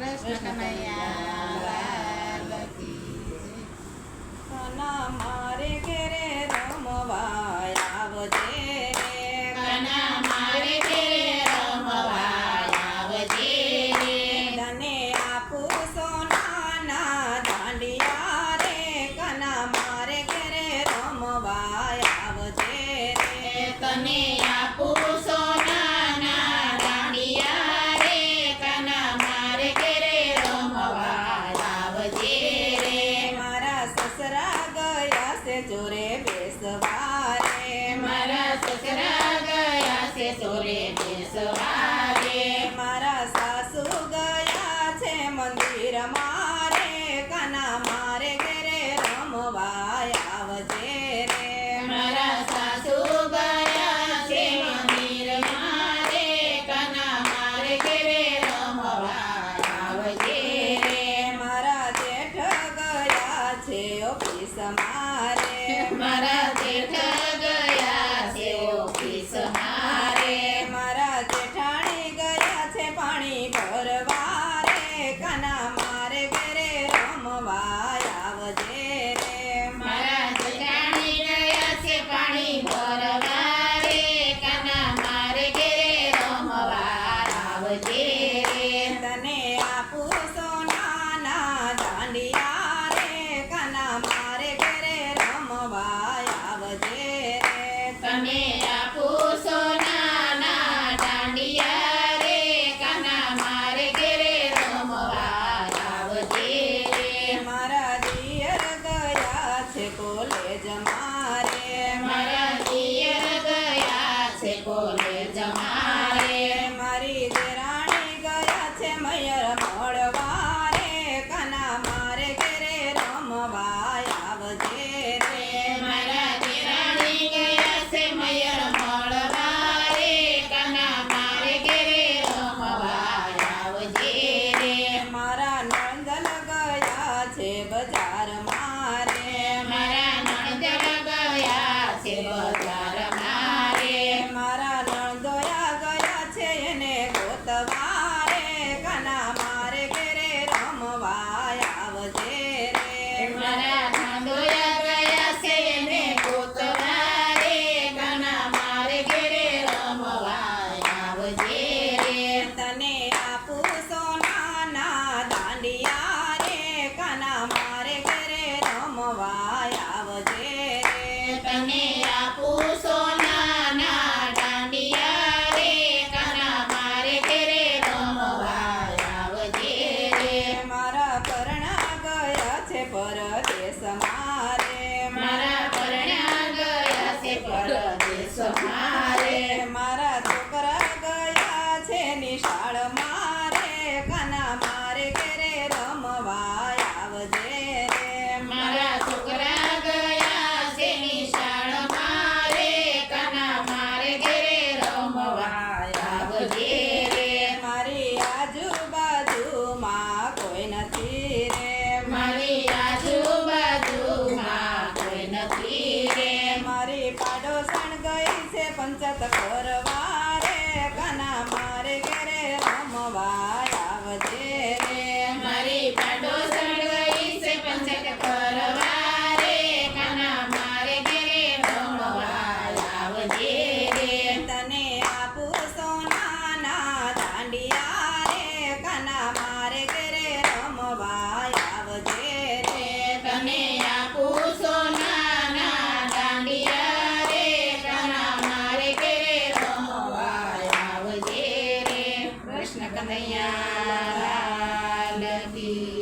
કૃષ્ણ કનૈયા લાલ કી જય. કના મારે ઘેરે રમવા આવજે રે, કના મારે ઘેરે રમવા આવજે રે. તને આપું સોનાના દાંડિયા રે, કના મારે ઘેરે રમવા આવજે રે. તને આપું સોનાના દાંડિયા રે, કના મારે ઘેરે રમવા આવજે રે. મારા સસરા ગયા છે ચોરે બેસવા રે, મારા સસરા ગયા છે ચોરે બેસવા રે. મારા સાસુ ગયા છે મંદિર મારે, કના મારે ઘેરે રમવા આવજે રે. મારા સાસુ ગયા છે મંદિરમાં રે, કના મારે ઘેરે રમવા આવજે રે. મારા જેઠ ગયા છે ઓફિસ મારે, મારા જેઠ ગયા છે ઓફિસમાં રે. મારા જેઠાણી ગયા છે પાણી ભરવા રે, કના મારે ઘેરે રમવા આવજે રે. મારા જેઠાણી ગયા છે પાણી ભરવા રે, કના મારે ઘેરે રમવા આવજે રે. તને આપું સોનાના દાંડિયા રે, કના મારે ઘેરે રમવા આવજે રે. તને આપું સોનાના દાંડિયા રે, કના મારે ઘેરે રમવા આવજે રે. મારા દિયર ગયા છે કોલેજ મારે, મારા દિયર ગયા છે કોલેજમાં રે. મારી દેરાણી ગયા છે મયર મળવા રે, કના મારે ઘેરે રમવા આવજે રે. મારા દેરાણી ગયા છે મયર મળવા રે, કના મારે ઘેરે રમવા આવજે રે. મારા નંદન ગયા છે બજાર મારે, મારા નણંદ ગયા છે બજારમાં રે. મારા નણદોયા ગયા છે એને ગોતવા રે, કના મારે ઘેરે રમવા આવજે રે. મારા નણંદોયા ગયા છે એને ગોતવા રે, કના મારે ઘેરે રમવા આવજે રે. તને આપું સોનાના દાંડિયા રે, કના મારે ઘેરે રમવા આવજે રે. તને આપું સોનાના દાંડિયા રે, કના મારે ઘેરે રમવા આવજે રે. મારા પરણા ગયા છે પરદેશ મારે, મારા પરણ્યા ગયા છે પરદેશમાં રે. મારા છોકરા ગયા છે નિશાળ મારે, કના મારે ઘેરે રમવા આવજે રે. મારા છોકરા ગયા છે નિશાળમાં રે, કના મારે ઘેરે રમવા આવજે રે. મારી આજુબાજુમાં કોઈ નથી રે, મારી આજુબાજુમાં કોઈ નથી રે. મારી પાડોશણ ગઈ છે પંચાયત કરવા રે, કના મારે ઘેરે રમવા આવજે રે. મારી પાડોશણ ગઈ છે પંચાયત કરવા રે, કના મારે ઘેરે રમવા આવજે રે. તને આપું સોનાના દાંડિયા રે, કના મારે ઘેરે રમવા આવજે રે. તને આપું સોનાના દાંડિયા રે, કના મારે ઘેરે રમવા આવજે રે. કૃષ્ણ કનૈયા લાલ કી